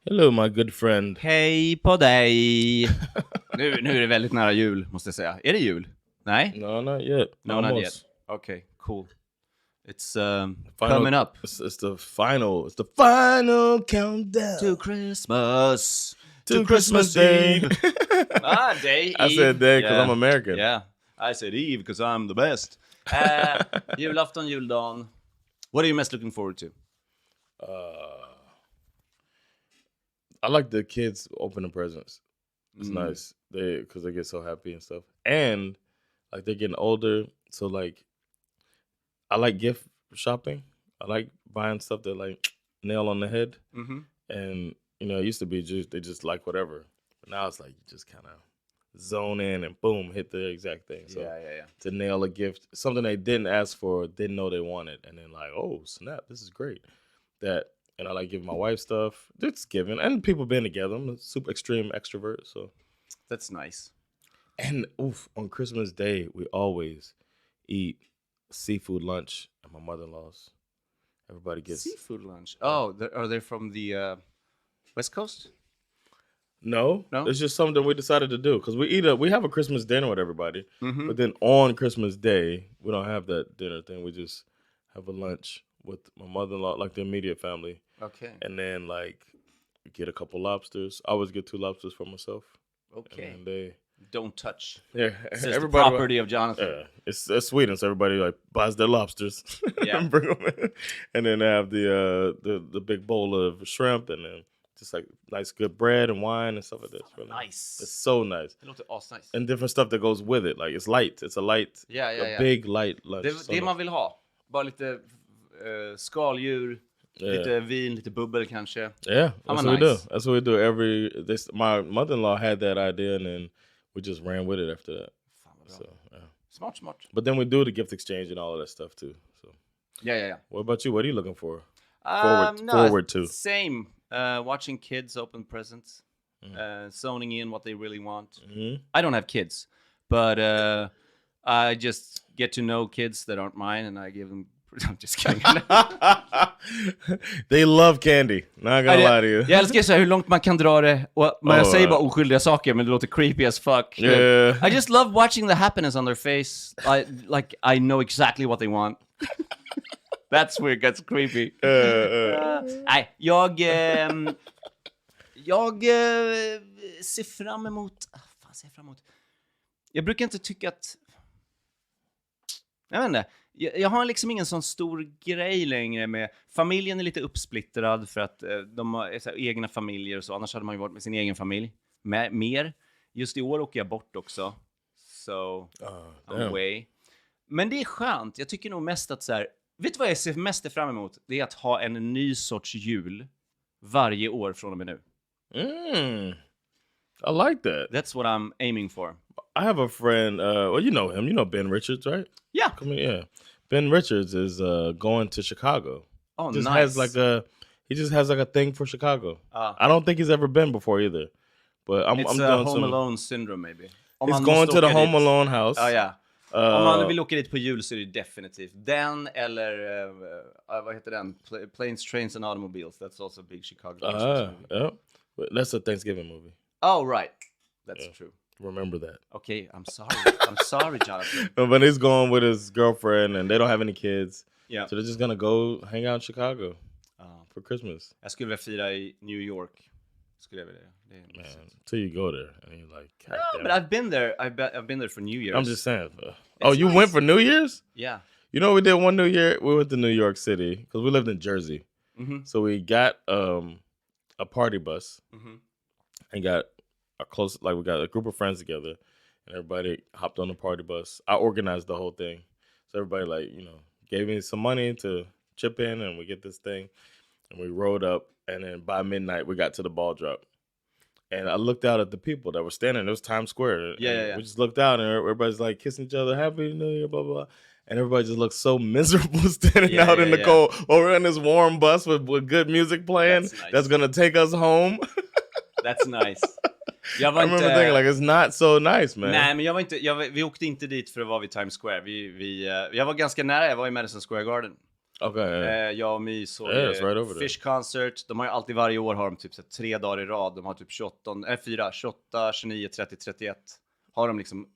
Hello my good friend. Hej på dig! nu är det väldigt nära jul, måste jag säga. Är det jul? Nej? No, not yet. No, Almost. not yet. Okay, cool. It's coming up. It's the final. It's the final countdown To Christmas. to Christmas Day. Day, I Eve. said day because Yeah. I'm American. Yeah, I said Eve because I'm the best. Julafton, juldagen. What are you most looking forward to? I like the kids opening presents. It's Mm. nice. Because they get so happy and stuff. And like they're getting older, so like I like gift shopping. I like buying stuff that like nail on the head. Mm-hmm. And it used to be they just like whatever. But now it's like you just kind of zone in and boom, hit the exact thing. So Yeah. to nail a gift, something they didn't ask for, didn't know they wanted, and then like, oh snap, this is great. And I like giving my wife stuff. It's giving, and people being together. I'm a super extreme extrovert, so That's nice. and on Christmas Day we always eat seafood lunch at my mother-in-law's. Everybody gets Seafood lunch. Oh, are they from the West Coast? No, it's just something we decided to do because we have a Christmas dinner with everybody, Mm-hmm. but then on Christmas Day we don't have that dinner thing. We just have a lunch with my mother-in-law, like the immediate family, Okay. and then like get a couple lobsters. I always get 2 lobsters for myself. Okay. And they Don't touch. It's the property of Jonathan. Yeah, it's Sweden, so everybody like buys their lobsters Yeah. and bring them in, and then they have the big bowl of shrimp, and then just like nice good bread and wine and stuff like that. It's really Nice. It's so nice. Det låter asnice. And different stuff that goes with it. Like it's light. It's a light, Ja. big light lunch. Det man vill ha. Bara lite skaldjur, lite vin, lite bubbel kanske. Yeah, Fan, that's vad what we do. nice. That's what we do. My mother-in-law had that idea, and then we just ran with it after that. Fan vad bra. So, yeah. Smart. But then we do the gift exchange and all of that stuff too. So, Ja. what about you? What are you looking for? No, forward to. Same. Watching kids open presents. Zoning in what they really want. Mm-hmm. I don't have kids, but I just get to know kids that aren't mine, and I give them. I'm just kidding. They love candy. Not gonna lie to you. Jag älskar så här hur långt man kan dra det. Men jag säger bara oskyldiga saker, men det låter creepy as fuck. Yeah. I just love watching the happiness on their face. I know exactly what they want. That's where it gets creepy. Nej, jag ser fram emot... ser fram emot... Jag brukar inte tycka att... Jag vet inte. Jag har liksom ingen sån stor grej längre med... Familjen är lite uppsplittrad för att de har så här, egna familjer och så. Annars hade man ju varit med sin egen familj. Mer. Just i år åker jag bort också. So, I'm away. Men det är skönt. Jag tycker nog mest att så här... Vet du vad jag ser mest fram emot? Det är att ha en ny sorts jul varje år från och med nu. I like that. That's what I'm aiming for. I have a friend, well, you know him. You know Ben Richards, right? Yeah. Yeah. Ben Richards is going to Chicago. Oh, He nice. He just has like a thing for Chicago. Ah. I don't think he's ever been before either. But I'm It's doing Home some. Alone syndrome maybe. Om He's man going måste to the åka Home dit. Alone house. Ja. Om man vill åka dit på jul så är det definitivt den eller vad heter den? Planes, Trains and Automobiles. That's also a big Chicago Christmas movie. Yeah. But that's a Thanksgiving movie. Oh, right. That's true. Remember that. Okay, I'm sorry, Jonathan. But he's going with his girlfriend, and they don't have any kids. Yeah. So they're just gonna go hang out in Chicago for Christmas. Jag skulle vilja fira i New York. Skulle jag vilja. Det är Man, till you go there, and you're like, God no, damn but it. I've been there. I've been there for New Year's. I'm just saying. It's You nice. went for New Year's? Yeah. You know what we did one New Year? We went to New York City because we lived in Jersey. Mm-hmm. So we got a party bus and got we got a group of friends together, and everybody hopped on the party bus. I organized the whole thing. So everybody gave me some money to chip in, and we get this thing, and we rode up, and then by midnight we got to the ball drop. And I looked out at the people that were standing. It was Times Square. Yeah. We just looked out, and everybody's like kissing each other, Happy New Year, blah, blah, blah. And everybody just looks so miserable standing out in the cold. Or we're in this warm bus with good music playing. That's going to take us home. That's nice. I remember thinking like it's not so nice, man. Nej, men vi åkte inte dit för att vara vid Times Square. Jag var ganska nära. Jag var i Madison Square Garden. Okay. Jag och My såg it's right over Fish Concert. De har ju alltid varje år har de typ så 3 dagar i rad. De har typ 28, 29, 30, 31. Har de liksom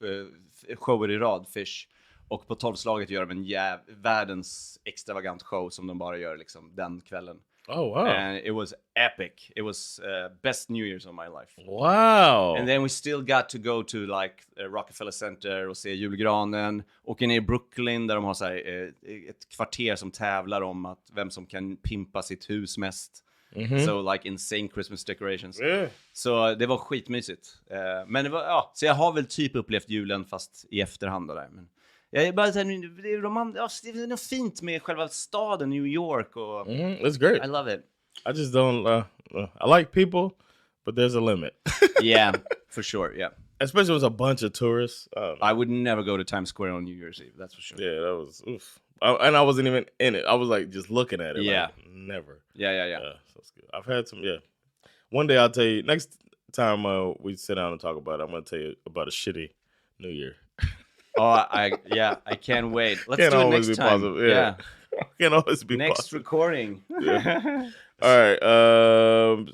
shower i rad, Fish. Och på 12-slaget gör de en världens extravagant show som de bara gör liksom den kvällen. Oh, wow. And it was epic. It was best New Year's of my life. Wow. And then we still got to go to like Rockefeller Center och se julgranen. Åka ner i Brooklyn där de har så här, ett kvarter som tävlar om att vem som kan pimpa sitt hus mest. So like insane Christmas decorations. Yeah. Så det var skitmysigt. Men det var, så jag har väl typ upplevt julen fast i efterhand där. Men jag är bara såhär, det är något fint med själva staden New York och It's great. I love it. I just don't I like people, but there's a limit. Yeah, for sure, yeah. Especially with a bunch of tourists. I would never go to Times Square on New Year's Eve, that's for sure. Yeah, that was oof. And I wasn't even in it. I was like just looking at it. Yeah. Like, never. Yeah. So it's good. I've had some, One day I'll tell you, next time we sit down and talk about it, I'm going to tell you about a shitty New Year. I can't wait. Let's Can't do it always next be time. positive. Yeah. Can't always be Next positive. recording. Yeah. All right.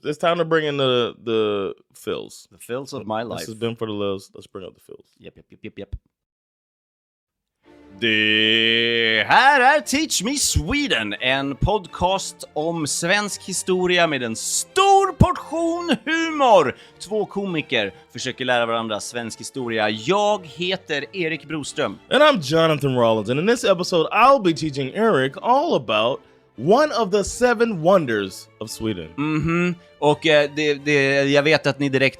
It's time to bring in the fills. The fills of my life. This has been for the Lils. Let's bring up the fills. Yep. Det här är Teach Me Sweden, en podcast om svensk historia med en stor portion humor. 2 komiker försöker lära varandra svensk historia. Jag heter Erik Broström. And I'm Jonathan Rollins. And in this episode, I'll be teaching Erik all about one of the 7 wonders of Sweden. Och jag vet att ni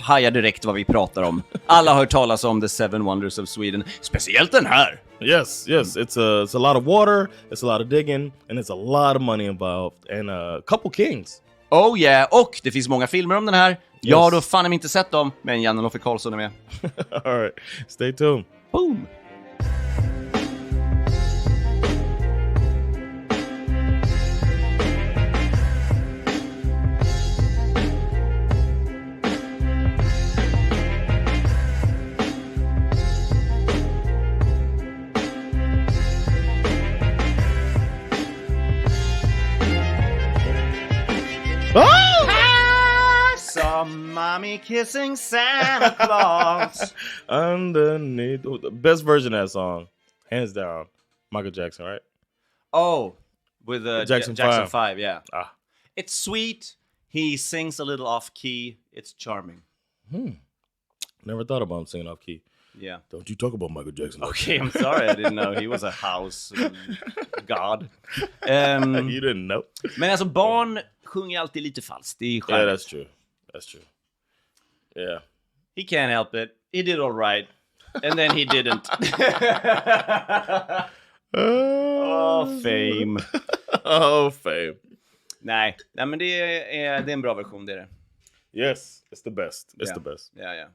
hajar direkt vad vi pratar om. Alla har hört talas om the 7 wonders of Sweden. Speciellt den här. Yes. It's a lot of water, it's a lot of digging, and it's a lot of money involved, and a couple kings. Oh yeah, och det finns många filmer om den här. Jag har då fan inte sett dem, men Janne-Loffe Karlsson är med. All right, stay tuned. Boom! Some mommy kissing Santa Claus. Underneath the best version of that song, hands down, Michael Jackson, right? Oh, with Jackson 5, yeah. It's sweet. He sings a little off key. It's charming. Never thought about him singing off key. Yeah. Don't you talk about Michael Jackson? Okay, I'm sorry. I didn't know he was a house god. You didn't know? Men alltså barn sjunger alltid lite falskt. Det är Yeah, that's true. Yeah. He can't help it. He did all right. And then he didn't. Fame. Fame. Nej, men det är en bra version, det är det. Yes, it's the best. It's the best. Yeah.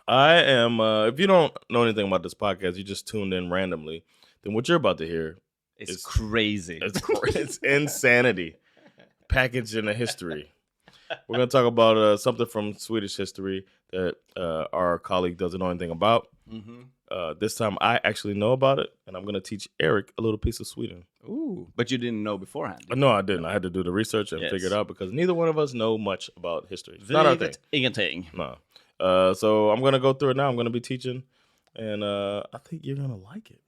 I am, if you don't know anything about this podcast, you just tuned in randomly, then what you're about to hear is crazy. It's insanity. Packaged in a history. We're going to talk about something from Swedish history that our colleague doesn't know anything about. This time I actually know about it, and I'm going to teach Erik a little piece of Sweden. Ooh, but you didn't know beforehand? No, I didn't. I had to do the research and figure it out because neither one of us know much about history. It's not our thing. Ingenting. No. So I'm going to go through it now. I'm going to be teaching, and I think you're going to like it.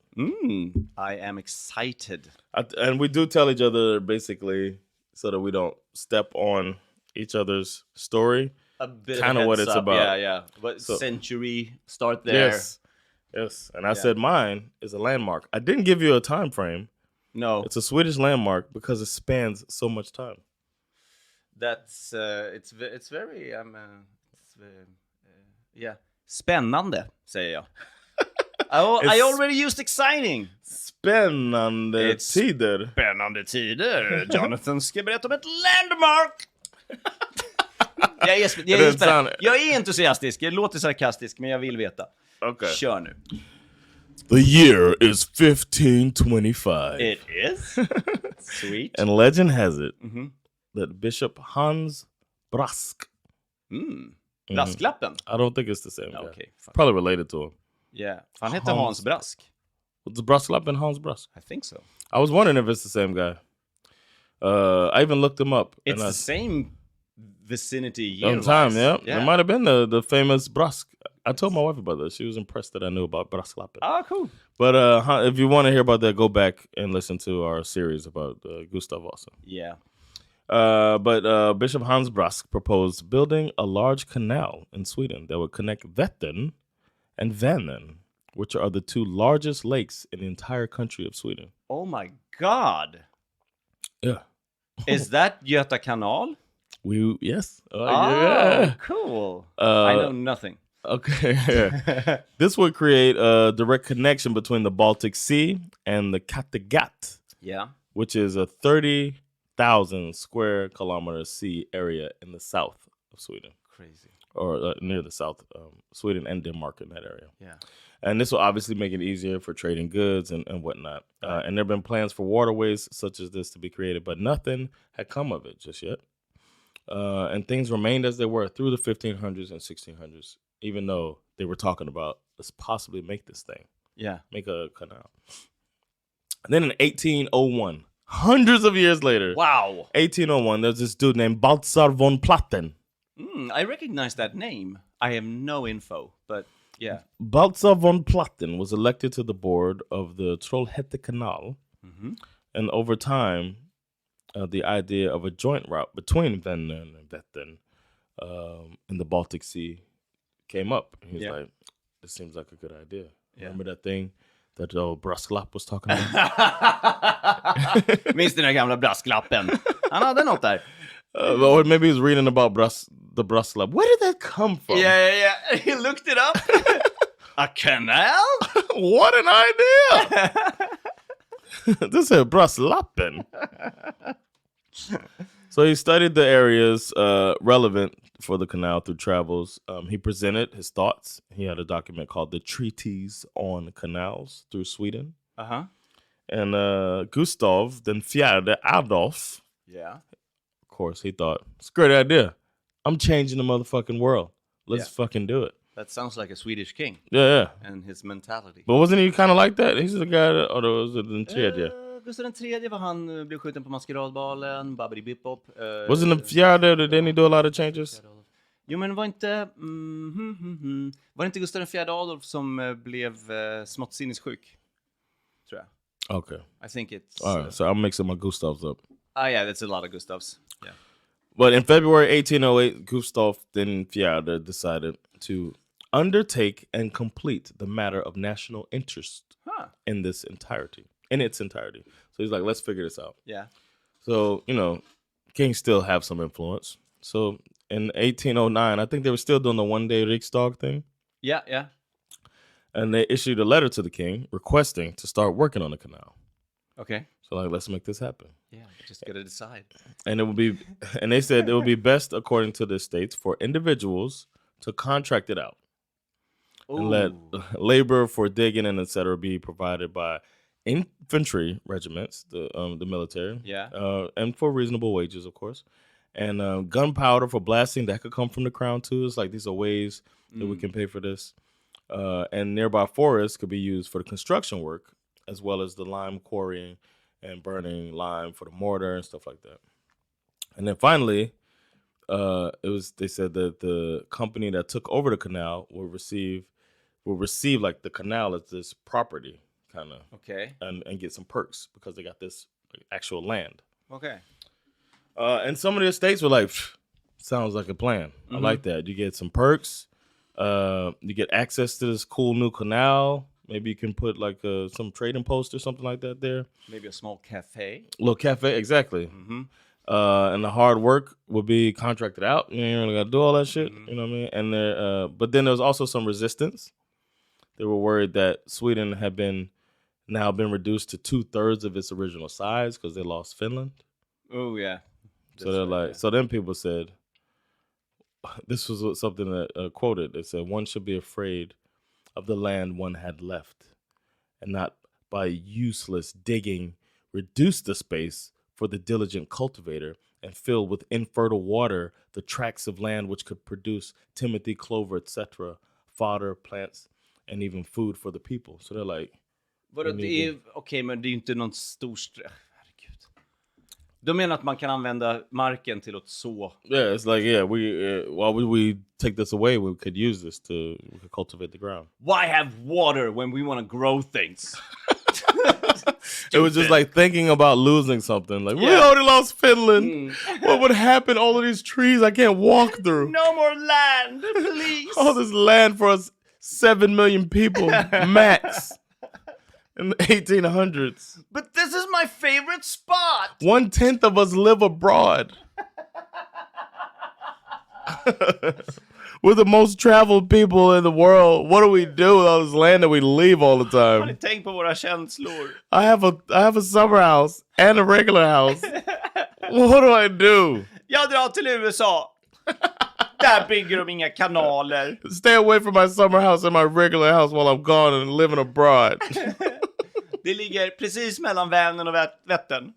I am excited. And we do tell each other basically so that we don't step on each other's story. A bit kind of what it's about. Yeah. What century start there? Yes. And I said mine is a landmark. I didn't give you a time frame. No. It's a Swedish landmark because it spans so much time. That's it's very spännande, säger jag. I already used exciting. Spännande tider. Spännande tider. Jonathan ska berätta om ett landmark. Jag är entusiastisk. Jag låter sarkastisk, men jag vill veta. Okay. Kör nu. The year is 1525. It is? Sweet. And legend has it that Bishop Hans Brask. Brasklappen? I don't think it's the same guy. Okay, probably related to him. Yeah. Han heter Hans Brask. Was the Broström Hans Brusk? I think so. I was wondering if it's the same guy. I even looked him up. It's the same vicinity year time, yeah. Yeah. It might have been the famous Brusk. I told my wife about that. She was impressed that I knew about Broström. Oh, cool. But if you want to hear about that, go back and listen to our series about Gustav Vasa. Yeah. But Bishop Hans Brusk proposed building a large canal in Sweden that would connect Vättern and Vänern, which are the two largest lakes in the entire country of Sweden. Oh my God. Yeah. Is that Göta Canal? Yes. Yeah. Cool. I know nothing. Okay. This would create a direct connection between the Baltic Sea and the Kattegat. Yeah. Which is a 30,000 square kilometer sea area in the south of Sweden. Crazy. Or near the south, Sweden and Denmark in that area. Yeah. And this will obviously make it easier for trading goods and whatnot. And there have been plans for waterways such as this to be created, but nothing had come of it just yet. And things remained as they were through the 1500s and 1600s, even though they were talking about, let's possibly make this thing. Yeah. Make a canal. And then in 1801, hundreds of years later. Wow. 1801, there's this dude named Baltzar von Platten. I recognize that name. I have no info, but yeah. Baltzar von Platten was elected to the board of the Trollhätte Canal. Mm-hmm. And over time, the idea of a joint route between Vänern and Vättern in the Baltic Sea came up. And he's like, this seems like a good idea. Yeah. Remember that thing that old Brasklapp was talking about? Minns den där gamla brasklappen? Han hade något där. Or maybe he was reading about the Brasklapp. Where did that come from? Yeah. He looked it up. A canal? What an idea! This is Braslappen. So he studied the areas relevant for the canal through travels. He presented his thoughts. He had a document called the Treatise on Canals through Sweden. Uh-huh. And Gustav den Fjärde Adolf. Yeah. Of course, he thought, it's a great idea. I'm changing the motherfucking world. Let's fucking do it. That sounds like a Swedish king. Yeah. And his mentality. But wasn't he kind of like that? He's the guy that, or was it den tredje? Gustav den tredje var han blev skjuten på maskeradbalen, babbidi bip-bop. Wasn't the fjärde, didn't he do a lot of changes? Jo, men var inte inte Gustav den fjärde Adolf som blev smått sinnessjuk? Tror jag. Okay. I think it's... All right, so I'm mixing my Gustavs up. Yeah, that's a lot of Gustavs. Yeah. But in February 1808, Gustav den Fjärde decided to undertake and complete the matter of national interest in its entirety. So he's like, let's figure this out. Yeah. So, kings still have some influence. So in 1809, I think they were still doing the one-day Riksdag thing. Yeah. And they issued a letter to the king requesting to start working on the canal. Okay. So let's make this happen. Yeah, just gotta decide. And they said it would be best, according to the states, for individuals to contract it out. Ooh. And let labor for digging and etc. be provided by infantry regiments, the military. Yeah. And for reasonable wages, of course. And gunpowder for blasting, that could come from the crown too. It's like these are ways that we can pay for this. And nearby forests could be used for the construction work, as well as the lime quarrying and burning lime for the mortar and stuff like that. And then finally, they said that the company that took over the canal will receive like the canal as this property kind of. Okay. And get some perks because they got this actual land. Okay. And some of the estates were like, sounds like a plan. Mm-hmm. I like that. You get some perks. You get access to this cool new canal. Maybe you can put like some trading post or something like that there. Maybe a small cafe. A little cafe, exactly. Mm-hmm. And the hard work will be contracted out. You ain't really got to do all that shit. Mm-hmm. You know what I mean? And but then there was also some resistance. They were worried that Sweden had been reduced to 2/3 of its original size because they lost Finland. Oh yeah. So they're like, so then people said, this was something that quoted. It said, one should be afraid of the land one had left, and not by useless digging reduce the space for the diligent cultivator and fill with infertile water the tracts of land which could produce timothy, clover, etc., fodder, plants, and even food for the people. So they're like, Vadå, det är okej, men det är ju inte någon stor herregud. De menar att man kan använda marken till att så. Yeah, it's like why would we take this away? We could use this to cultivate the ground. Why have water when we want to grow things? It was just like thinking about losing something. Like, we already lost Finland. What would happen? All of these trees I can't walk through. No more land, please. All this land for us 7 million people max in the 1800s. But this is my favorite spot. 1/10 of us live abroad. We're the most traveled people in the world. What do we do with all this land that we leave all the Har time? ni tänkt på våra känslor? I have a summer house and a regular house. What do I do? Jag drar till USA. Där bygger de inga kanaler. Stay away from my summer house and my regular house while I'm gone and living abroad. Det ligger precis mellan Vänern och Vättern.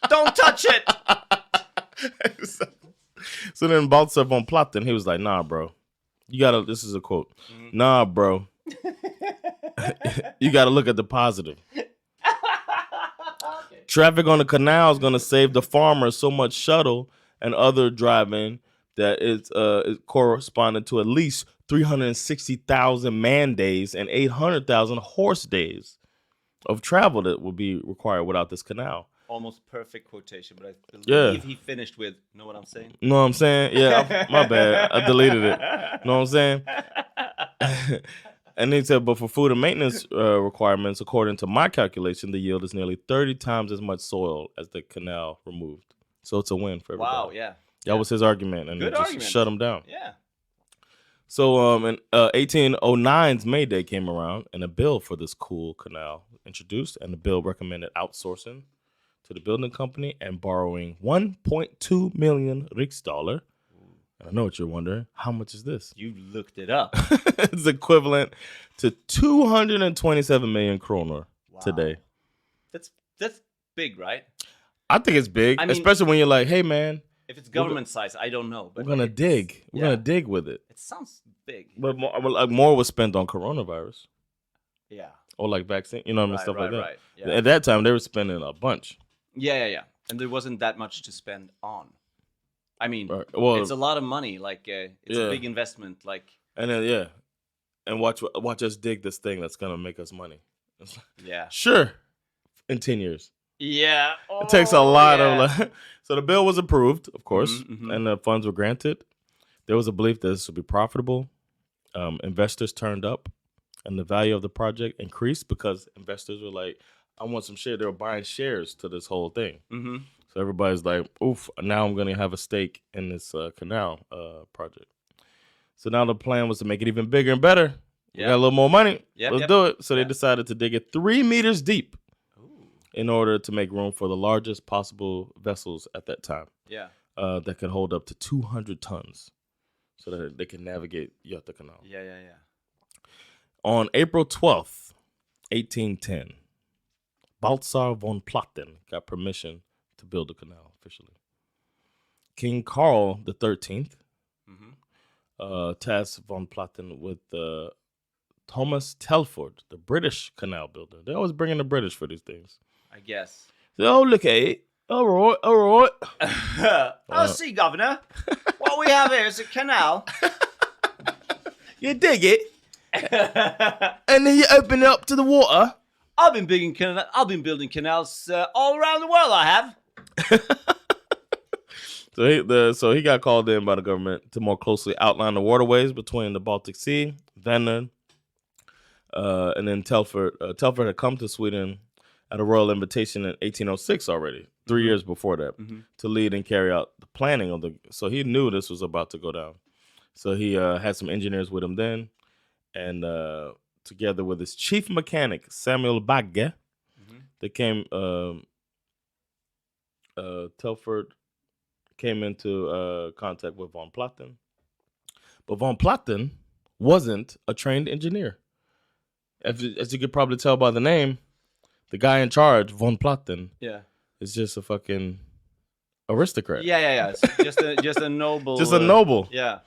Don't touch it! So then Baltzar von Platten, he was like, nah, bro. This is a quote. Nah, bro. You gotta look at the positive. Okay. Traffic on the canal is gonna save the farmers so much shuttle and other driving that it's corresponding to at least 360,000 man days and 800,000 horse days of travel that would be required without this canal. Almost perfect quotation, but I believe he finished with, know what I'm saying? Know what I'm saying? Yeah, my bad. I deleted it. Know what I'm saying? And he said, but for food and maintenance requirements, according to my calculation, the yield is nearly 30 times as much soil as the canal removed. So it's a win for everybody. Wow, yeah. That was his argument, and Good it just argument. shut him down. Yeah. So in 1809's May Day came around, and a bill for this cool canal introduced, and the bill recommended outsourcing to the building company and borrowing 1.2 million riksdaler. And I know what you're wondering. How much is this? You looked it up. It's equivalent to 227 million kroner today. That's big, right? I think it's big, I mean, especially when you're like, hey, man. If it's government size, I don't know. But we're going to dig. We're going to dig with it. It sounds big. But more was spent on coronavirus. Yeah. Or like vaccine, you know what I mean? Stuff like that. Right. Yeah. At that time, they were spending a bunch. Yeah. And there wasn't that much to spend on. I mean, well, it's a lot of money. Like, it's a big investment. Like, and then and watch us dig this thing that's gonna make us money. Yeah, sure. In 10 years. Yeah, it takes a lot of. So the bill was approved, of course, and the funds were granted. There was a belief that this would be profitable. Investors turned up, and the value of the project increased because investors were like, I want some share. They were buying shares to this whole thing. Mm-hmm. So everybody's like, oof, now I'm going to have a stake in this canal project. So now the plan was to make it even bigger and better. We got a little more money. Let's do it. So they decided to dig it 3 meters deep in order to make room for the largest possible vessels at that time. Yeah. That could hold up to 200 tons so that they can navigate Göta Canal. Yeah. On April 12th, 1810, Baltzar von Platten got permission to build the canal officially. King Carl the 13th tasked von Platten with Thomas Telford, the British canal builder. They always bring in the British for these things. I guess. So, look at it. All right. I'll see, Governor. What we have here is a canal. You dig it, and then you open it up to the water. I've been building canals all around the world. I have. So he got called in by the government to more closely outline the waterways between the Baltic Sea, Vänern, and then Telford. Telford had come to Sweden at a royal invitation in 1806 already, 3 years before that, to lead and carry out the planning of the. So he knew this was about to go down. So he had some engineers with him then, and together with his chief mechanic Samuel Bagge, they came. Telford came into contact with von Platten, but von Platten wasn't a trained engineer. As you could probably tell by the name, the guy in charge, von Platten, is just a fucking aristocrat. Yeah. Just a noble. Just a noble. Yeah.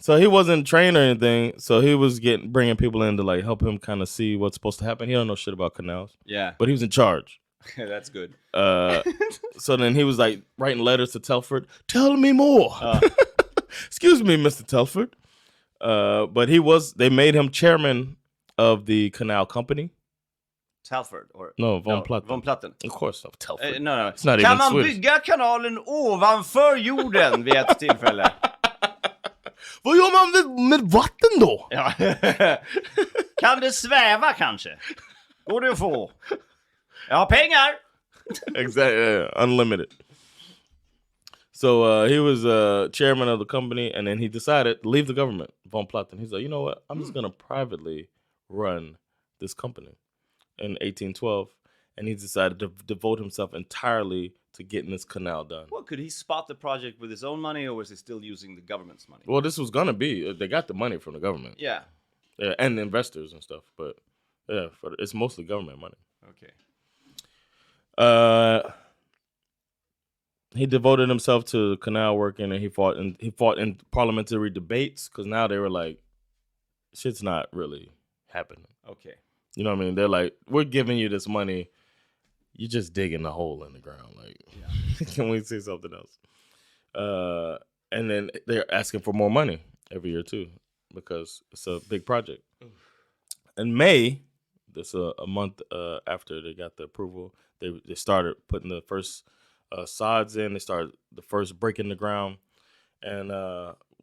So he wasn't trained or anything. So he was bringing people in to like help him kind of see what's supposed to happen. He don't know shit about canals. Yeah. But he was in charge. That's good. So then he was like writing letters to Telford. Tell me more. Excuse me, Mr. Telford. But they made him chairman of the canal company. Telford or no, Von Platten. Von Platten. Of course, of Telford. No. It's not kan even man Swedish. Bygga kanalen ovanför jorden vid ett tillfälle? Vad gör man med vatten då? Ja. Kan det sväva kanske? Går det att få? Jag har pengar! Exactly, yeah, unlimited. So he was chairman of the company, and then he decided to leave the government, Von Platten. He's like, you know what? I'm just going to privately run this company in 1812. And he decided to devote himself entirely to getting this canal done. Well, could he spot the project with his own money, or was he still using the government's money? Well, this was going to be. They got the money from the government. Yeah. And investors and stuff. But yeah, it's mostly government money. Okay. He devoted himself to canal working, and he fought in parliamentary debates because now they were like, shit's not really happening. Okay. You know what I mean? They're like, we're giving you this money, you're just digging a hole in the ground. Like, can we see something else? And then they're asking for more money every year too because it's a big project. In May, this a month after they got the approval, they started putting the first sods in. They started the first break in the ground, and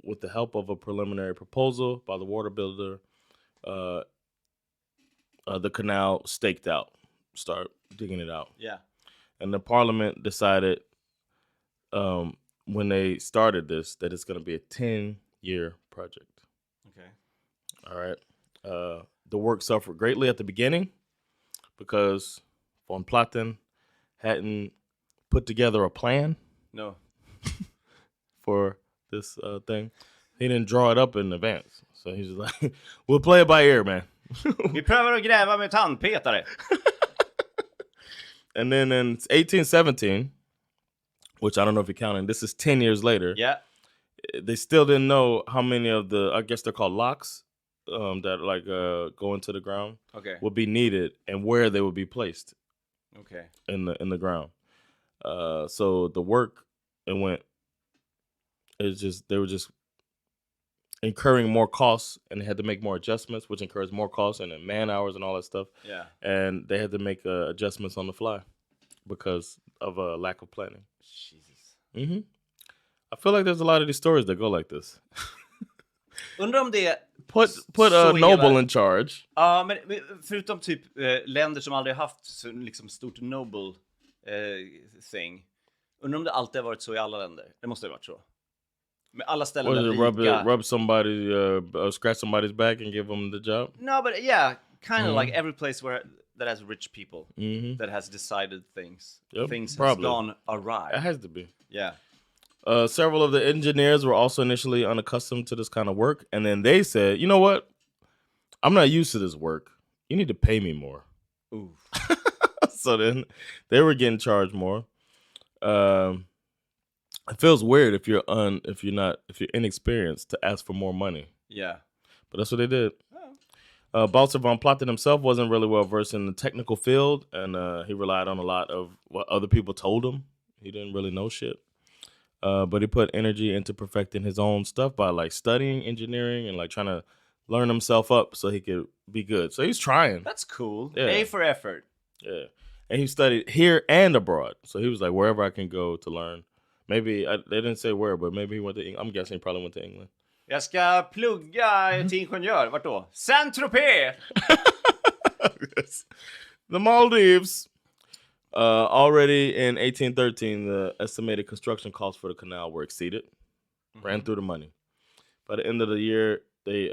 with the help of a preliminary proposal by the water builder, the canal staked out. Start digging it out. Yeah. And the parliament decided when they started this that it's going to be a 10-year project. Okay. All right. The work suffered greatly at the beginning because Von Platten hadn't put together a plan. No. For this thing. He didn't draw it up in advance. So he's just like, we'll play it by ear, man. Vi prövar att gräva med tandpetare. And then in 1817, which I don't know if you're counting, this is 10 years later. Yeah. They still didn't know how many of the, I guess they're called locks, that like go into the ground. Okay. Would be needed and where they would be placed. Okay. In the ground. So the work they were just incurring more costs, and they had to make more adjustments, which incurs more costs and then man hours and all that stuff. Yeah. And they had to make adjustments on the fly because of a lack of planning. Jesus. Mm-hmm. I feel like there's a lot of these stories that go like this. Undrar om det put a noble in charge. Ja, men förutom typ länder som aldrig haft så liksom stort noble thing. Undrar om det alltid har varit så i alla länder. Det måste ha varit så. Med alla ställen där rub somebody, scratch somebody's back and give them the job? No, but yeah, kind of like every place that has rich people that has decided things. Yep, things probably. has gone awry. It has to be. Yeah. Several of the engineers were also initially unaccustomed to this kind of work. And then they said, you know what? I'm not used to this work. You need to pay me more. Ooh. So then they were getting charged more. It feels weird if you're inexperienced to ask for more money. Yeah. But that's what they did. Balzer von Platten himself wasn't really well versed in the technical field, and he relied on a lot of what other people told him. He didn't really know shit. But he put energy into perfecting his own stuff by like studying engineering and like trying to learn himself up so he could be good. So he's trying. That's cool. Yeah. A for effort. Yeah. And he studied here and abroad. So he was like, wherever I can go to learn. Maybe, they didn't say where, but maybe he went to England. I'm guessing he probably went to England. Jag ska plugga till ingenjör. Vart då? Saint-Tropez! Yes. The Maldives. Already in 1813, the estimated construction costs for the canal were exceeded. Ran through the money. By the end of the year, they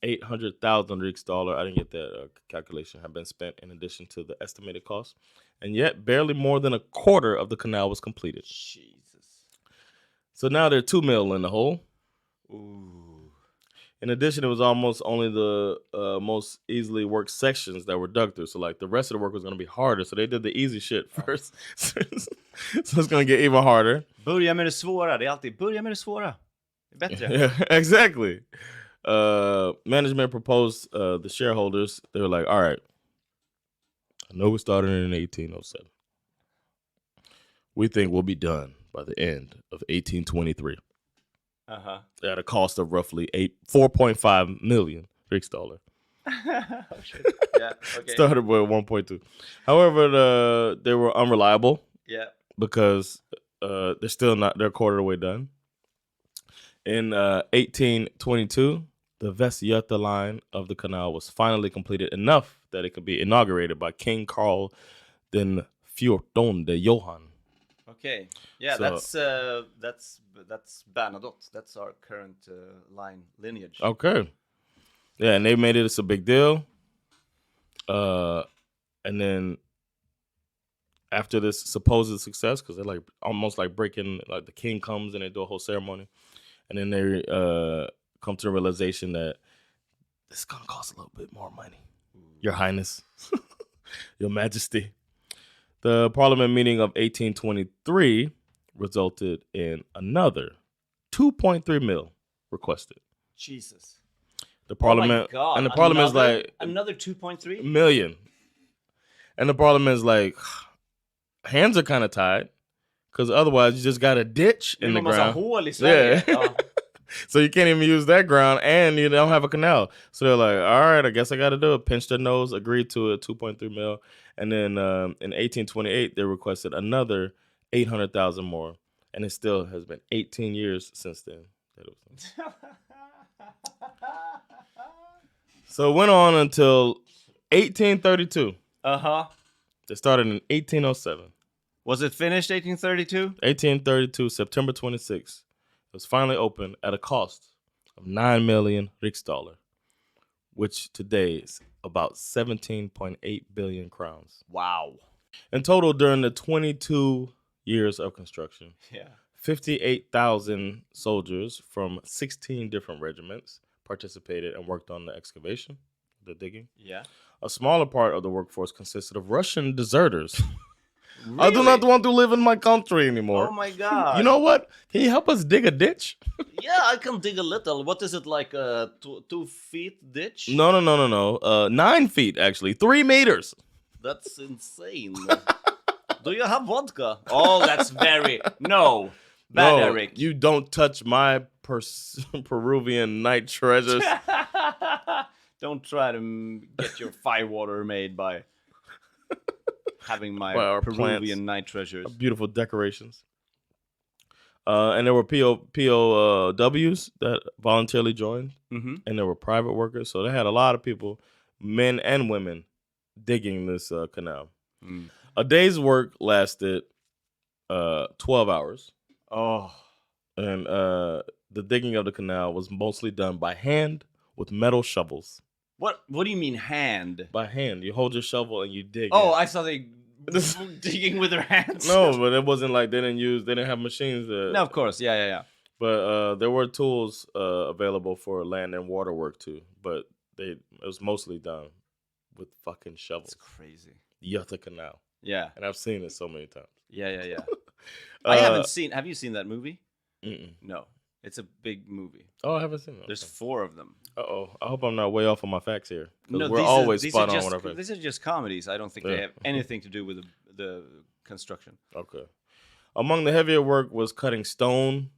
800,000 riksdaler, I didn't get that calculation, had been spent in addition to the estimated cost. And yet, barely more than a quarter of the canal was completed. Jesus. So now they're 2 mil in the hole. Ooh. In addition, it was almost only the most easily worked sections that were dug through. So like the rest of the work was going to be harder. So they did the easy shit first. So it's going to get even harder. Börja med det svåra. Det är alltid börja med det svåra. Bättre. Yeah, exactly. Management proposed the shareholders. They were like, all right, I know we started in 1807. We think we'll be done by the end of 1823 at a cost of roughly 4.5 million riksdaler. Oh, shit. Yeah, okay. Started with 1.2. However, they were unreliable Yeah. because they're a quarter of the way done. In 1822, the Västgöta line of the canal was finally completed enough that it could be inaugurated by King Carl den XIV Johan. Okay. Yeah, So- that's Bernadotte. That's our current lineage. Okay. Yeah, and they made it a big deal. And then after this supposed success, because they're like almost like breaking, like the king comes and they do a whole ceremony, and then they come to the realization that this is gonna cost a little bit more money, Your Highness, Your Majesty. The Parliament meeting of 1823 resulted in another 2.3 mil requested. Jesus. The Parliament, oh my God. and the Parliament is like another 2.3 million, and the Parliament is like, hands are kind of tied because otherwise you just got a ditch in the ground. Hål I Sverige. Yeah. So you can't even use that ground, and you don't have a canal. So they're like, all right, I guess I got to do it. Pinched their nose, agreed to it, 2.3 mil. And then in 1828, they requested another 800,000 more. And it still has been 18 years since then. So it went on until 1832. They started in 1807. Was it finished 1832? 1832, September 26th. It was finally open at a cost of 9 million riksdaler, which today is about 17.8 billion crowns. Wow. In total, during the 22 years of construction, Yeah. 58,000 soldiers from 16 different regiments participated and worked on the excavation, the digging. Yeah. A smaller part of the workforce consisted of Russian deserters. Really? I do not want to live in my country anymore. Oh my God. You know what? Can you help us dig a ditch? Yeah, I can dig a little. What is it, like a 2 feet ditch? No. 9 feet, actually. 3 meters. That's insane. Do you have vodka? Oh, that's very... No. Bad, No, Erik. you don't touch my Peruvian night treasures. Don't try to get your firewater made by having my By our Peruvian plants. night treasures. Beautiful decorations. And there were POWs that voluntarily joined, Mm-hmm. and there were private workers. So they had a lot of people, men and women, digging this canal. Mm. A day's work lasted 12 hours. Oh. And the digging of the canal was mostly done by hand with metal shovels. What do you mean hand? By hand. You hold your shovel and you dig. Oh, in. I saw they digging with their hands. No, but it wasn't like they didn't have machines. No, of course. Yeah. But there were tools available for land and water work too. But it was mostly done with fucking shovels. It's crazy. Göta Canal. Yeah. And I've seen it so many times. Yeah. I haven't seen... Have you seen that movie? Mm-mm. No. It's a big movie. Oh, I haven't seen that. There's 4 of them. Uh-oh. I hope I'm not way off on my facts here. No, we're always these spot are on just, with our facts. These are just comedies. I don't think they have anything to do with the construction. Okay. Among the heavier work was cutting stone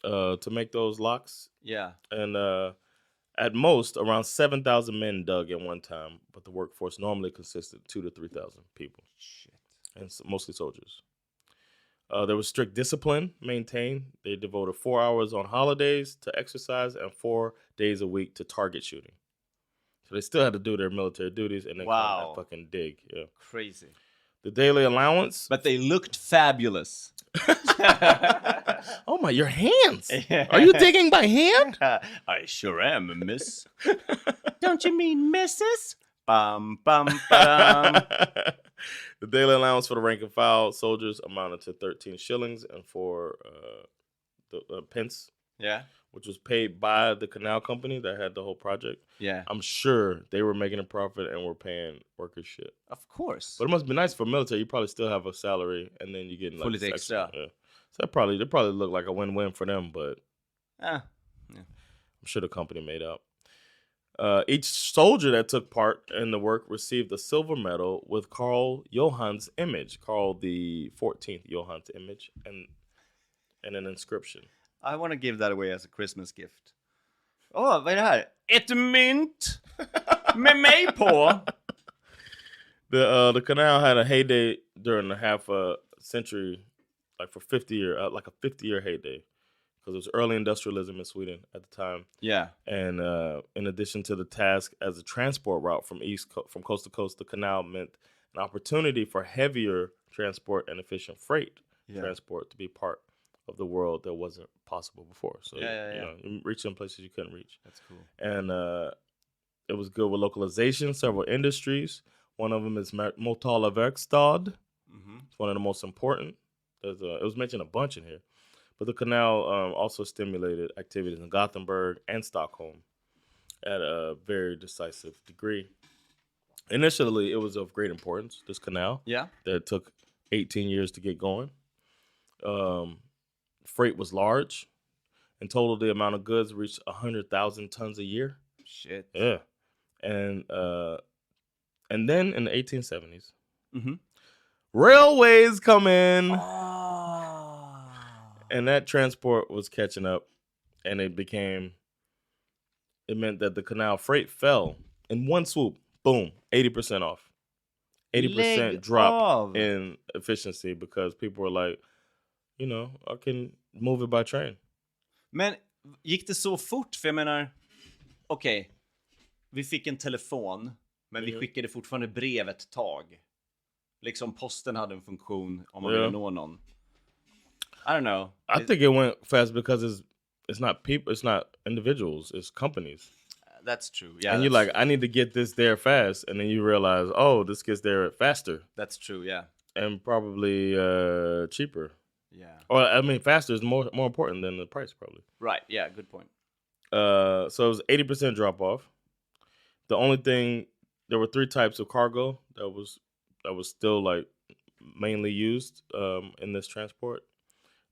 to make those locks. Yeah. And at most, around 7,000 men dug at one time, but the workforce normally consisted of 2,000 to 3,000 people. Shit. And mostly soldiers. There was strict discipline maintained. They devoted 4 hours on holidays to exercise and 4 days a week to target shooting. So they still had to do their military duties and then come and fucking dig. Yeah. Crazy. The daily allowance. But they looked fabulous. Oh my, your hands. Are you digging by hand? I sure am, miss. Don't you mean missus? Bum, bum, bum. The daily allowance for the rank and file soldiers amounted to 13 shillings and 4 pence. Yeah. Which was paid by the canal company that had the whole project. Yeah. I'm sure they were making a profit and were paying workers shit. Of course. But it must be nice for military. You probably still have a salary and then you get like Full extra. Yeah. So they probably look like a win-win for them, but Yeah. I'm sure the company made out. Each soldier that took part in the work received a silver medal with Karl Johans image, Karl the 14th Johans image, and an inscription. I want to give that away as a Christmas gift. Vad är det här? Ett mynt med mig på. The canal had a heyday during the half a century, like for 50 year, like a 50-year heyday, because it was early industrialism in Sweden at the time. Yeah. And in addition to the task as a transport route from coast to coast, the canal meant an opportunity for heavier transport and efficient freight transport to be part of the world that wasn't possible before. So you reach some places you couldn't reach. That's cool. And it was good with localization, several industries. One of them is Motala Verkstad. It's one of the most important. It was mentioned a bunch in here. But the canal also stimulated activities in Gothenburg and Stockholm at a very decisive degree. Initially, it was of great importance, this canal. Yeah. That took 18 years to get going. Freight was large. In total, the amount of goods reached 100,000 tons a year. Shit. Yeah. And then in the 1870s, railways come in. And that transport was catching up, and it meant that the canal freight fell in one swoop. Boom, 80% off. 80% drop in efficiency because people were like, I can move it by train. Men gick det så fort? För jag menar, okej, vi fick en telefon, men vi skickade fortfarande brev ett tag. Liksom posten hade en funktion om man ville nå någon. I don't know. I think it went fast because it's not people, it's not individuals, it's companies. That's true. Yeah. And you're like, I need to get this there fast, and then you realize, oh, this gets there faster. That's true. Yeah. And probably cheaper. Yeah. Or I mean, faster is more important than the price, probably. Right. Yeah. Good point. So it was 80% drop off. The only thing, there were 3 types of cargo that was still like mainly used in this transport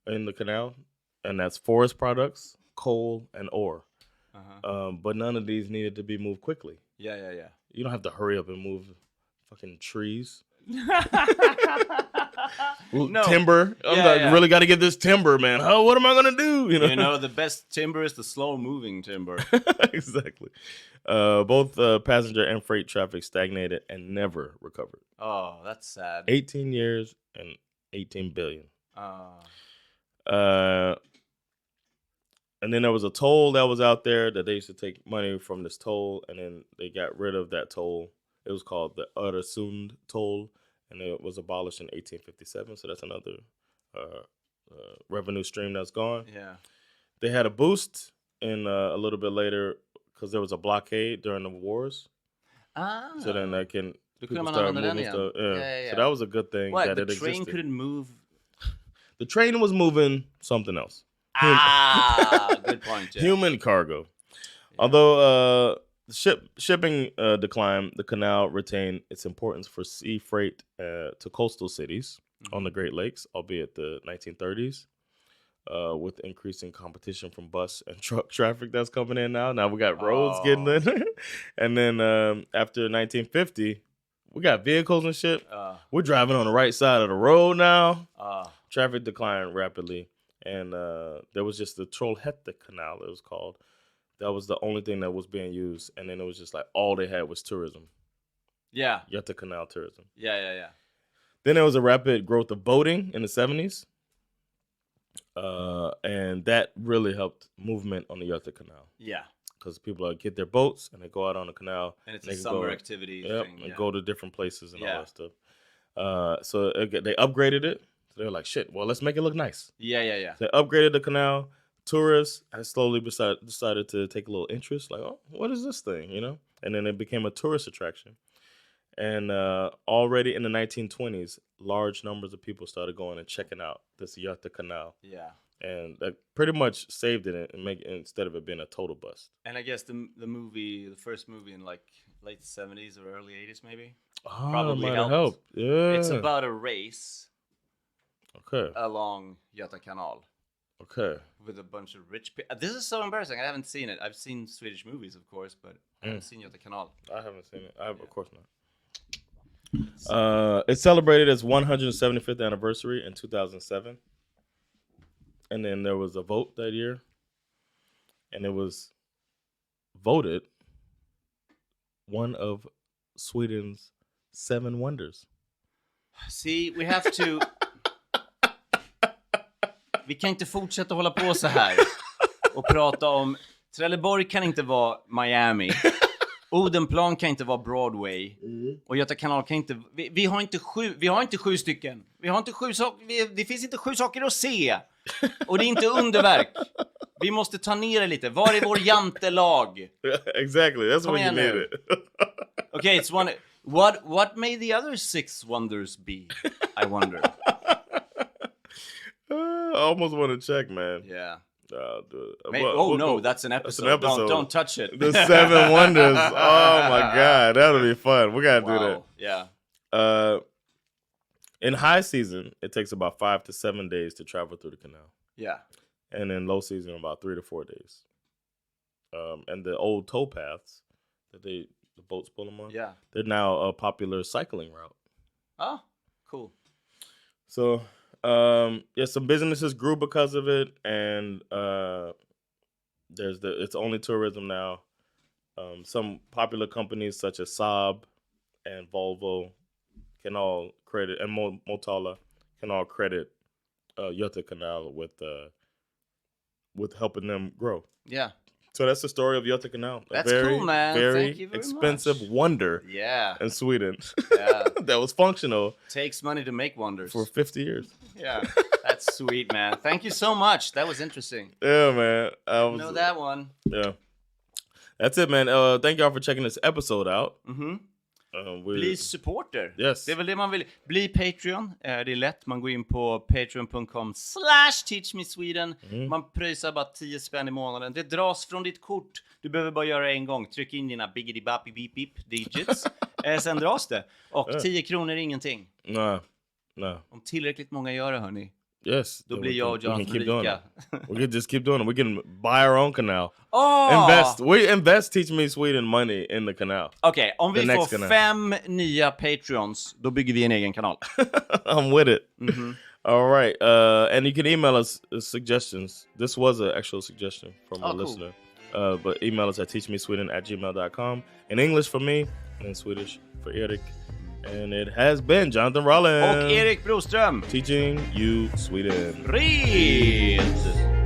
in the canal, and that's forest products, coal, and ore. But none of these needed to be moved quickly. Yeah. You don't have to hurry up and move fucking trees. No. Timber. Really got to get this timber, man. Oh, what am I gonna do? The best timber is the slow-moving timber. Exactly. Both passenger and freight traffic stagnated and never recovered. Oh, that's sad. 18 years and 18 billion. And then there was a toll that was out there that they used to take money from this toll, and then they got rid of that toll. It was called the Öresund toll, and it was abolished in 1857. So that's another revenue stream that's gone. Yeah. They had a boost in a little bit later because there was a blockade during the wars. So then that people started moving stuff. Yeah. So that was a good thing that it existed. The train couldn't move. The train was moving something else. Good point. Yeah. Human cargo. Yeah. Although shipping declined, the canal retained its importance for sea freight to coastal cities on the Great Lakes, albeit the 1930s, with increasing competition from bus and truck traffic that's coming in now. Now we got roads getting in. And then after 1950, we got vehicles and shit. We're driving on the right side of the road now. Traffic declined rapidly. And there was just the Trollhätte Canal, it was called. That was the only thing that was being used. And then it was just like all they had was tourism. Yeah. Göta Canal tourism. Yeah. Then there was a rapid growth of boating in the 70s. And that really helped movement on the Göta Canal. Yeah. Because people get their boats and they go out on the canal. And it's a summer activity thing. And go to different places and all that stuff. So they upgraded it. So they were like, shit, well, let's make it look nice. Yeah. So they upgraded the canal. Tourists had slowly decided to take a little interest. Like, oh, what is this thing, And then it became a tourist attraction. And already in the 1920s, large numbers of people started going and checking out this Göta Canal. Yeah. And that pretty much saved it and instead of it being a total bust. And I guess the first movie in like late 70s or early 80s maybe? Probably helped. Yeah. It's about a race along Göta Canal. Okay. With a bunch of rich people. This is so embarrassing. I haven't seen it. I've seen Swedish movies, of course, but I haven't seen Göta Canal. I haven't seen it. Of course not. It celebrated its 175th anniversary in 2007. And then there was a vote that year. And it was voted one of Sweden's 7 wonders. See, we have to... Vi kan inte fortsätta hålla på så här och prata om... Trelleborg kan inte vara Miami. Odenplan kan inte vara Broadway. Och Göta Kanal kan inte... Vi har inte 7 stycken. Det finns inte 7 saker att se. Och det är inte underverk. Vi måste ta ner det lite. Var är vår jantelag? Exactly, that's what you needed. Okay, it's one... What may the other 6 wonders be? I wonder. I almost want to check, man. Yeah. No, that's an episode. That's an episode. Don't touch it. The 7 wonders. Oh my God, that'll be fun. We gotta do that. Yeah. In high season, it takes about 5 to 7 days to travel through the canal. Yeah. And in low season, about 3 to 4 days. And the old tow paths that the boats pull them on. Yeah. They're now a popular cycling route. Oh, cool. So. Some businesses grew because of it, and it's only tourism now. Some popular companies such as Saab and Volvo can all credit, and Motala can all credit Göta Canal with helping them grow. Yeah. So that's the story of Göta Canal. That's cool, man. Very Thank you very expensive much. wonder. Yeah. In Sweden. Yeah. That was functional. Takes money to make wonders. For 50 years. Yeah. That's sweet, man. Thank you so much. That was interesting. Yeah, man. I know that one. Yeah. That's it, man. Thank y'all for checking this episode out. Mm-hmm. Bli supporter. Yes. Det är väl det man vill. Bli Patreon. Det är lätt. Man går in på patreon.com/teachmesweden. Man pröjsar bara 10 spänn i månaden. Det dras från ditt kort. Du behöver bara göra det en gång. Tryck in dina biggity bappy beep beep digits. Sen dras det. Och 10 kronor är ingenting. No. Om tillräckligt många gör det, hörni. Yes. Då blir jag och Jonathan rika. We can just keep doing it. We can buy our own canal. Oh! We invest Teach Me Sweden money in the canal. Okej, om vi får 5 nya Patreons, då bygger vi en egen kanal. I'm with it. All right. And you can email us suggestions. This was an actual suggestion from a listener. But email us at teachmesweden@gmail.com. In English for me, and in Swedish for Erik. And it has been Jonathan Rollins och Erik Broström teaching you Sweden. Red!